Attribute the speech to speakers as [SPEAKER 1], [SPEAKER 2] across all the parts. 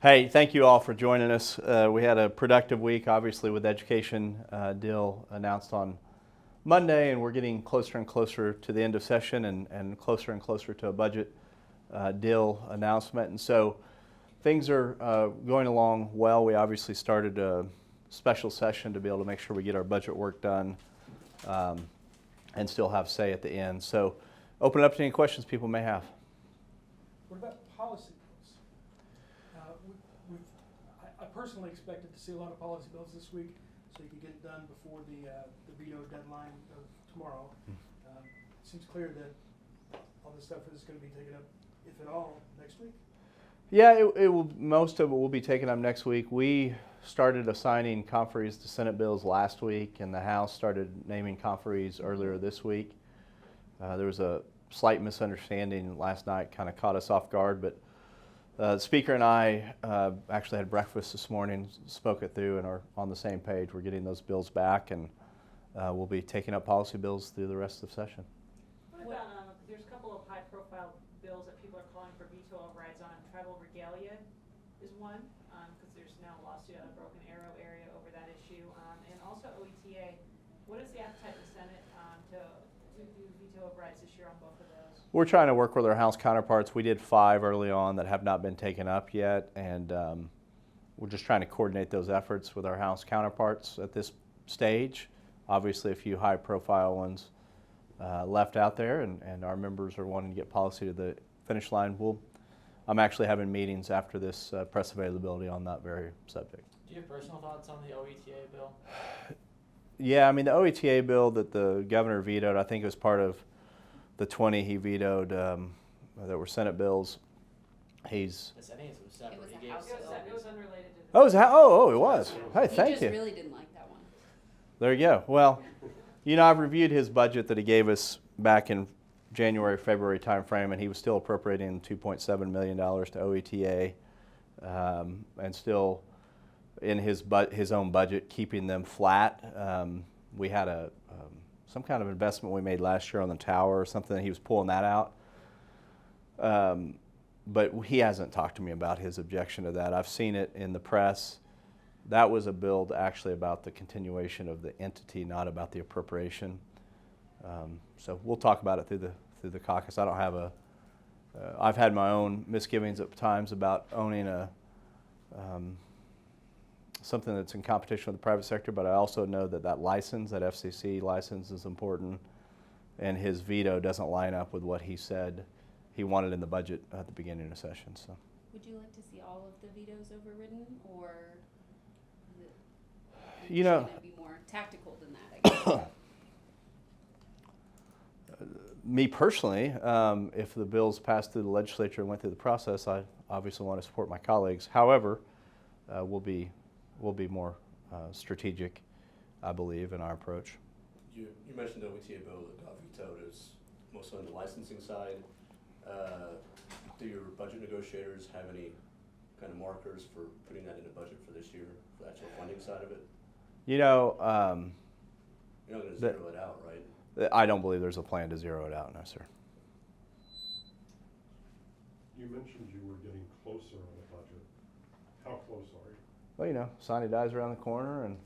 [SPEAKER 1] Hey, thank you all for joining us. We had a productive week, obviously, with education deal announced on Monday, and we're getting closer and closer to the end of session and closer to a budget deal announcement. And so things are going along well. We obviously started a special session to be able to make sure we get our budget work done and still have say at the end. So open it up to any questions people may have.
[SPEAKER 2] What about policy bills? I personally expected to see a lot of policy bills this week, so you could get it done before the veto deadline of tomorrow. Seems clear that all this stuff is going to be taken up, if at all, next week.
[SPEAKER 1] Yeah, it will. Most of it will be taken up next week. We started assigning conferees to Senate bills last week, and the House started naming conferees earlier this week. There was a slight misunderstanding last night, kind of caught us off guard, but the Speaker and I actually had breakfast this morning, spoke it through, and are on the same page. We're getting those bills back, and we'll be taking up policy bills through the rest of the session.
[SPEAKER 3] What about, there's a couple of high-profile bills that people are calling for veto overrides on. Tribal regalia is one, because there's now a lawsuit out of Broken Arrow area over that issue, and also OETA. What is the appetite in the Senate to do veto overrides this year on both of those?
[SPEAKER 1] We're trying to work with our House counterparts. We did 5 early on that have not been taken up yet, and we're just trying to coordinate those efforts with our House counterparts at this stage. Obviously, a few high-profile ones left out there, and our members are wanting to get policy to the finish line. I'm actually having meetings after this press availability on that very subject.
[SPEAKER 4] Do you have personal thoughts on the OETA bill?
[SPEAKER 1] Yeah, I mean, the OETA bill that the governor vetoed, I think it was part of the 20 he vetoed that were Senate bills.
[SPEAKER 4] I think it was separate.
[SPEAKER 5] It was a
[SPEAKER 4] He gave
[SPEAKER 5] House bill.
[SPEAKER 3] It was unrelated to the
[SPEAKER 1] It was. Hey, thank
[SPEAKER 5] He
[SPEAKER 1] you.
[SPEAKER 5] just really didn't like that one.
[SPEAKER 1] There you go. Well, you know, I've reviewed his budget that he gave us back in January, February timeframe, and he was still appropriating $2.7 million to OETA, and still in his own budget keeping them flat. We had some kind of investment we made last year on the tower or something. He was pulling that out. But he hasn't talked to me about his objection to that. I've seen it in the press. That was a bill actually about the continuation of the entity, not about the appropriation. So we'll talk about it through the caucus. I don't have I've had my own misgivings at times about owning something that's in competition with the private sector, but I also know that license, that FCC license, is important, and his veto doesn't line up with what he said he wanted in the budget at the beginning of session. So,
[SPEAKER 5] Would you like to see all of the vetoes overridden, or is it
[SPEAKER 1] you know,
[SPEAKER 5] going to be more tactical than that, I guess?
[SPEAKER 1] me personally, if the bills passed through the legislature and went through the process, I obviously want to support my colleagues. However, we'll be more strategic, I believe, in our approach.
[SPEAKER 6] You mentioned the OETA bill that got vetoed is mostly on the licensing side. Do your budget negotiators have any kind of markers for putting that in the budget for this year, for the actual funding side of it?
[SPEAKER 1] You know,
[SPEAKER 6] You're not going to zero it out, right?
[SPEAKER 1] I don't believe there's a plan to zero it out, no, sir.
[SPEAKER 7] You mentioned you were getting closer on the budget. How close are you?
[SPEAKER 1] Well, you know, Sonny dies around the corner, and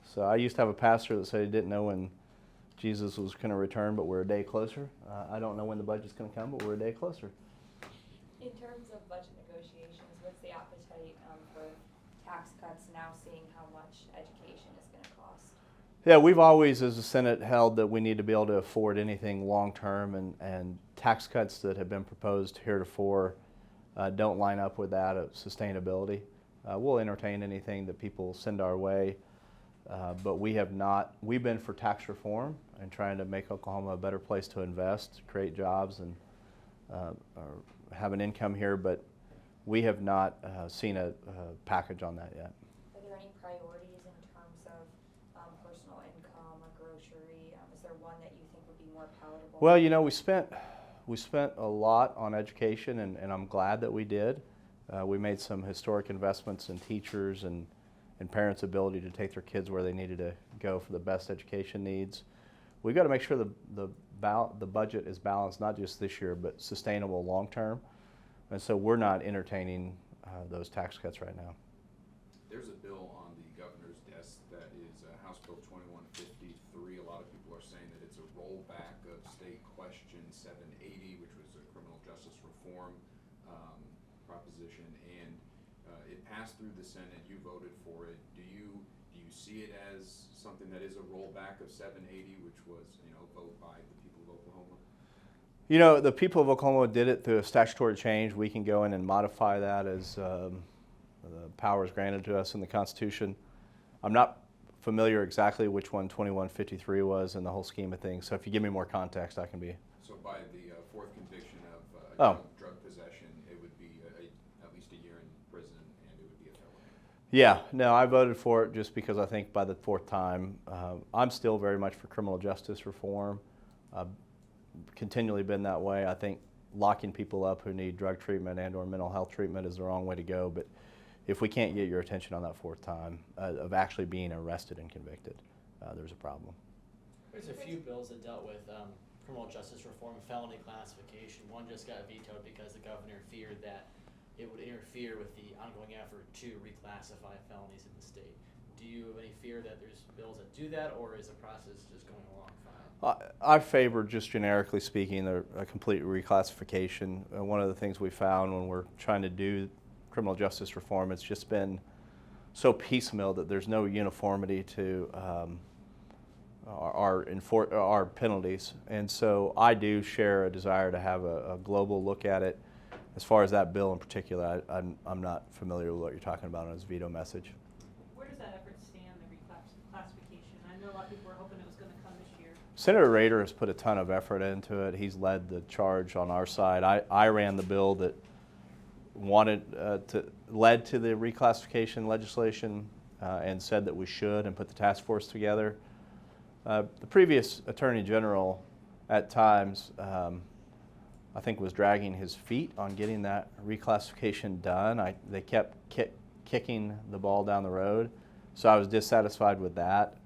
[SPEAKER 1] so I used to have a pastor that said he didn't know when Jesus was going to return, but we're a day closer. I don't know when the budget's going to come, but we're a day closer.
[SPEAKER 8] In terms of budget negotiations, what's the appetite for tax cuts now, seeing how much education is going to cost?
[SPEAKER 1] Yeah, we've always, as a Senate, held that we need to be able to afford anything long-term, and tax cuts that have been proposed heretofore don't line up with that of sustainability. We'll entertain anything that people send our way, but we've been for tax reform and trying to make Oklahoma a better place to invest, create jobs, and have an income here, but we have not seen a package on that yet.
[SPEAKER 8] Are there any priorities in terms of personal income or grocery? Is there one that you think would be more palatable?
[SPEAKER 1] Well, you know, we spent a lot on education, and I'm glad that we did. We made some historic investments in teachers and parents' ability to take their kids where they needed to go for the best education needs. We've got to make sure the budget is balanced, not just this year, but sustainable long term. And so we're not entertaining those tax cuts right now.
[SPEAKER 9] There's a bill on the governor's desk that is House Bill 2153. A lot of people are saying that it's a rollback of State Question 780, which was a criminal justice reform proposition, and it passed through the Senate. You voted for it. Do you see it as something that is a rollback of 780, which was, vote by the people of Oklahoma?
[SPEAKER 1] You know, the people of Oklahoma did it through a statutory change. We can go in and modify that as the powers granted to us in the Constitution. I'm not familiar exactly which one 2153 was in the whole scheme of things, so if you give me more context, I can be.
[SPEAKER 9] So by the fourth conviction of
[SPEAKER 1] Oh.
[SPEAKER 9] drug possession, it would be at least a year in prison, and it would be a felony.
[SPEAKER 1] Yeah, no, I voted for it just because I think by the fourth time, I'm still very much for criminal justice reform. I've continually been that way. I think locking people up who need drug treatment and or mental health treatment is the wrong way to go, but if we can't get your attention on that fourth time of actually being arrested and convicted, there's a problem.
[SPEAKER 4] There's a few bills that dealt with criminal justice reform and felony classification. One just got vetoed because the governor feared that it would interfere with the ongoing effort to reclassify felonies in the state. Do you have any fear that there's bills that do that, or is the process just going along fine?
[SPEAKER 1] I favor, just generically speaking, a complete reclassification. One of the things we found when we're trying to do criminal justice reform, it's just been so piecemeal that there's no uniformity to our penalties. And so I do share a desire to have a global look at it. As far as that bill in particular, I'm not familiar with what you're talking about on his veto message.
[SPEAKER 3] Where does that effort stand, the reclassification? I know a lot of people were hoping it was going to come this year.
[SPEAKER 1] Senator Rader has put a ton of effort into it. He's led the charge on our side. I ran the bill that led to the reclassification legislation and said that we should, and put the task force together. The previous Attorney General at times I think was dragging his feet on getting that reclassification done. They kept kicking the ball down the road, so I was dissatisfied with that.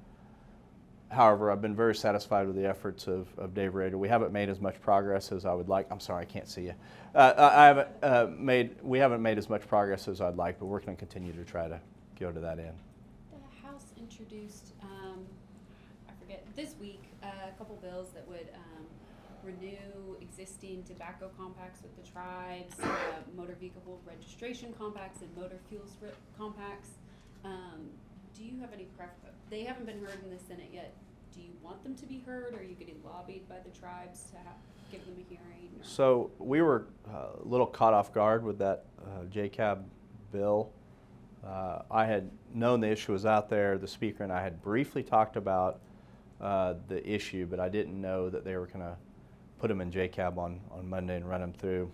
[SPEAKER 1] However, I've been very satisfied with the efforts of Dave Rader. We haven't made as much progress as I would like. I'm sorry, I can't see you. We haven't made as much progress as I'd like, but we're going to continue to try to go to that end.
[SPEAKER 5] The House introduced, this week, a couple bills that would renew existing tobacco compacts with the tribes, motor vehicle registration compacts, and motor fuels compacts. Do you have any they haven't been heard in the Senate yet. Do you want them to be heard, or are you getting lobbied by the tribes to give them a hearing? Or?
[SPEAKER 1] So we were a little caught off guard with that JCAB bill. I had known the issue was out there. The Speaker and I had briefly talked about the issue, but I didn't know that they were going to put them in JCAB on Monday and run them through.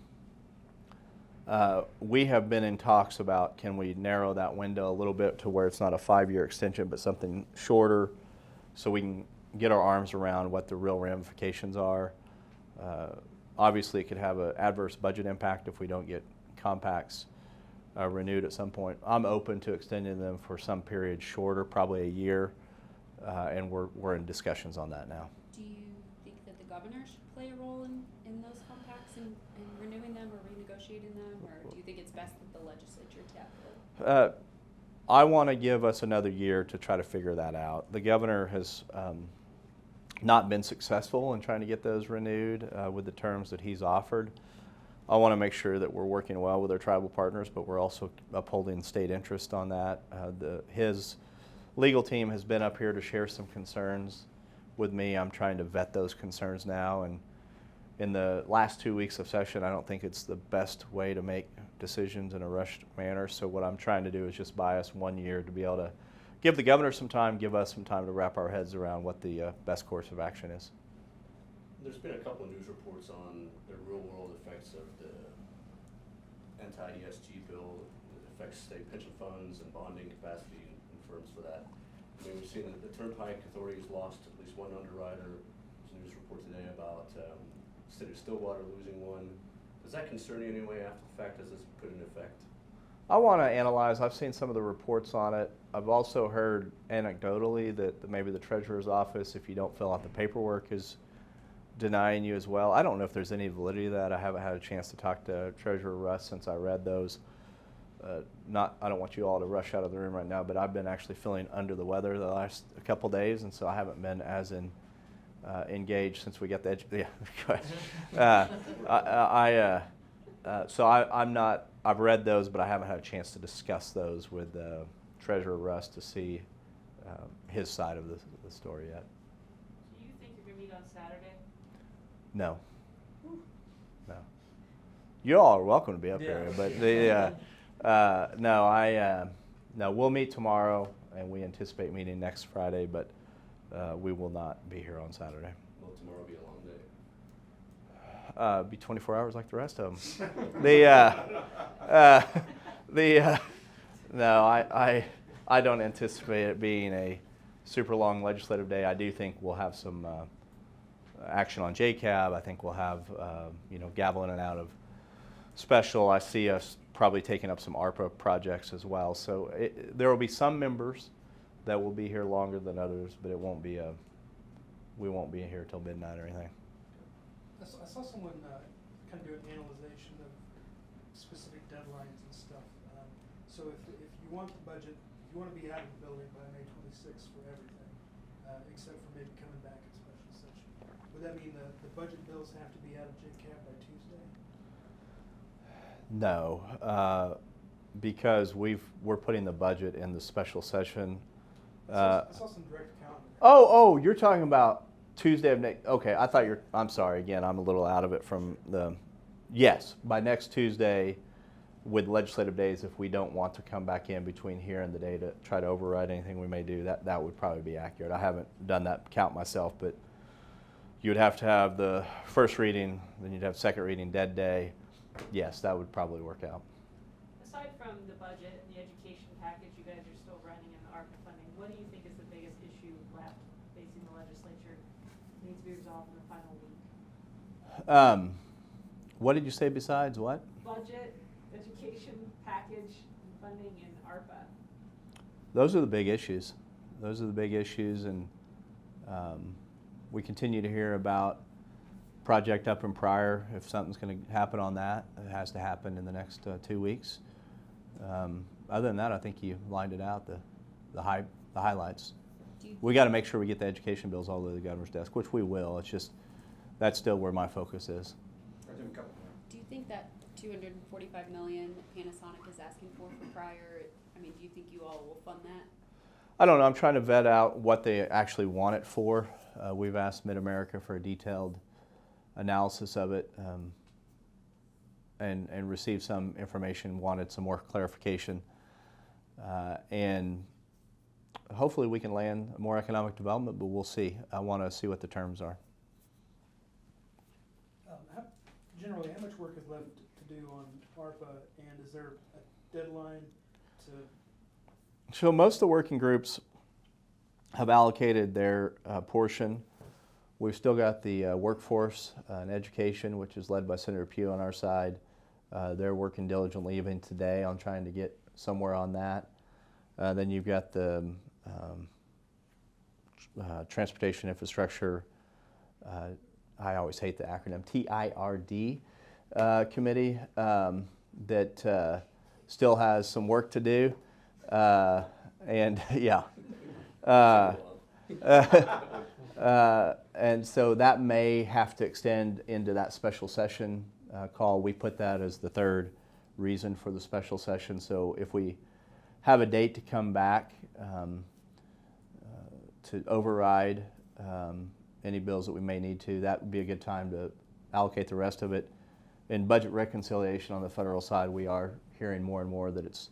[SPEAKER 1] We have been in talks about, can we narrow that window a little bit to where it's not a 5-year extension but something shorter, so we can get our arms around what the real ramifications are. Obviously it could have an adverse budget impact if we don't get compacts renewed at some point. I'm open to extending them for some period shorter, probably a year, and we're in discussions on that now.
[SPEAKER 5] Do you think that the governor should play a role in those compacts and renewing them or renegotiating them, or do you think it's best that the legislature tackle it?
[SPEAKER 1] I want to give us another year to try to figure that out. The governor has not been successful in trying to get those renewed with the terms that he's offered. I want to make sure that we're working well with our tribal partners, but we're also upholding state interest on that. His legal team has been up here to share some concerns with me. I'm trying to vet those concerns now, and in the last 2 weeks of session, I don't think it's the best way to make decisions in a rushed manner. So what I'm trying to do is just buy us 1 year to be able to give the governor some time, give us some time to wrap our heads around what the best course of action is.
[SPEAKER 6] There's been a couple of news reports on the real-world effects of the anti-ESG bill that affects state pension funds and bonding capacity in firms for that. I mean, we've seen that the Turnpike Authority has lost at least one underwriter. There's a news report today about City of Stillwater losing one. Does that concern you in any way after the fact? Does this put in effect?
[SPEAKER 1] I want to analyze. I've seen some of the reports on it. I've also heard anecdotally that maybe the treasurer's office, if you don't fill out the paperwork, is denying you as well. I don't know if there's any validity to that. I haven't had a chance to talk to Treasurer Russ since I read those. I don't want you all to rush out of the room right now, but I've been actually feeling under the weather the last couple days, and so I haven't been as engaged since we got the so I'm not. I've read those, but I haven't had a chance to discuss those with Treasurer Russ to see his side of the story yet.
[SPEAKER 3] Do you think you're gonna meet on Saturday?
[SPEAKER 1] No. No. You all are welcome to be up here, but no, we'll meet tomorrow, and we anticipate meeting next Friday, but we will not be here on Saturday.
[SPEAKER 6] Will tomorrow be a long day?
[SPEAKER 1] Be 24 hours like the rest of them. No, I don't anticipate it being a super long legislative day. I do think we'll have some action on JCAB. I think we'll have gavel in and out of special. I see us probably taking up some ARPA projects as well. So there will be some members that will be here longer than others, but it won't be we won't be here till midnight or anything.
[SPEAKER 2] I saw someone kind of do an analyzation of specific deadlines and stuff. So if you want the budget, if you want to be out of the building by May 26th for everything, except for maybe coming back in special session, would that mean the budget bills have to be out of JCAB by Tuesday?
[SPEAKER 1] No, because we're putting the budget in the special session.
[SPEAKER 2] I saw some direct calendar.
[SPEAKER 1] Oh, you're talking about Tuesday of next. Okay, I thought I'm sorry. Again, I'm a little out of it from the. Yes, by next Tuesday, with legislative days, if we don't want to come back in between here and the day to try to override anything we may do, that would probably be accurate. I haven't done that count myself, but you would have to have the first reading, then you'd have second reading dead day. Yes, that would probably work out.
[SPEAKER 3] Aside from the budget and the education package you guys are still running in the ARPA funding, what do you think is the biggest issue left facing the legislature needs to be resolved in the final week?
[SPEAKER 1] What did you say besides what?
[SPEAKER 3] Budget, education package, and funding, and ARPA.
[SPEAKER 1] Those are the big issues. And we continue to hear about project up in Pryor. If something's going to happen on that, it has to happen in the next 2 weeks. Other than that, I think you lined it out, the highlights. We got to make sure we get the education bills all the way to the governor's desk, which we will. It's just that's still where my focus is.
[SPEAKER 5] Do you think that $245 million Panasonic is asking for Pryor? I mean, do you think you all will fund that?
[SPEAKER 1] I don't know. I'm trying to vet out what they actually want it for. We've asked Mid-America for a detailed analysis of it and received some information, wanted some more clarification. And hopefully we can land more economic development, but we'll see. I want to see what the terms are.
[SPEAKER 2] Generally, how much work is left to do on ARPA, and is there a deadline to?
[SPEAKER 1] So most of the working groups have allocated their portion. We've still got the workforce and education, which is led by Senator Pugh on our side. They're working diligently even today on trying to get somewhere on that. Then you've got the transportation infrastructure, I always hate the acronym, TIRD committee that still has some work to do. And yeah. And so that may have to extend into that special session call. We put that as the third reason for the special session. So if we have a date to come back to override any bills that we may need to, that would be a good time to allocate the rest of it. In budget reconciliation on the federal side, we are hearing more and more that it's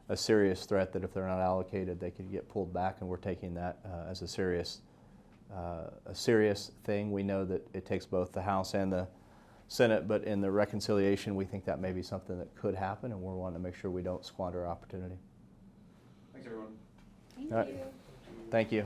[SPEAKER 1] a serious threat that if they're not allocated, they could get pulled back, and we're taking that as a serious thing. We know that it takes both the House and the Senate, but in the reconciliation, we think that may be something that could happen, and we're wanting to make sure we don't squander our opportunity.
[SPEAKER 9] Thanks, everyone.
[SPEAKER 5] Thank
[SPEAKER 1] All right.
[SPEAKER 5] you.
[SPEAKER 1] Thank you.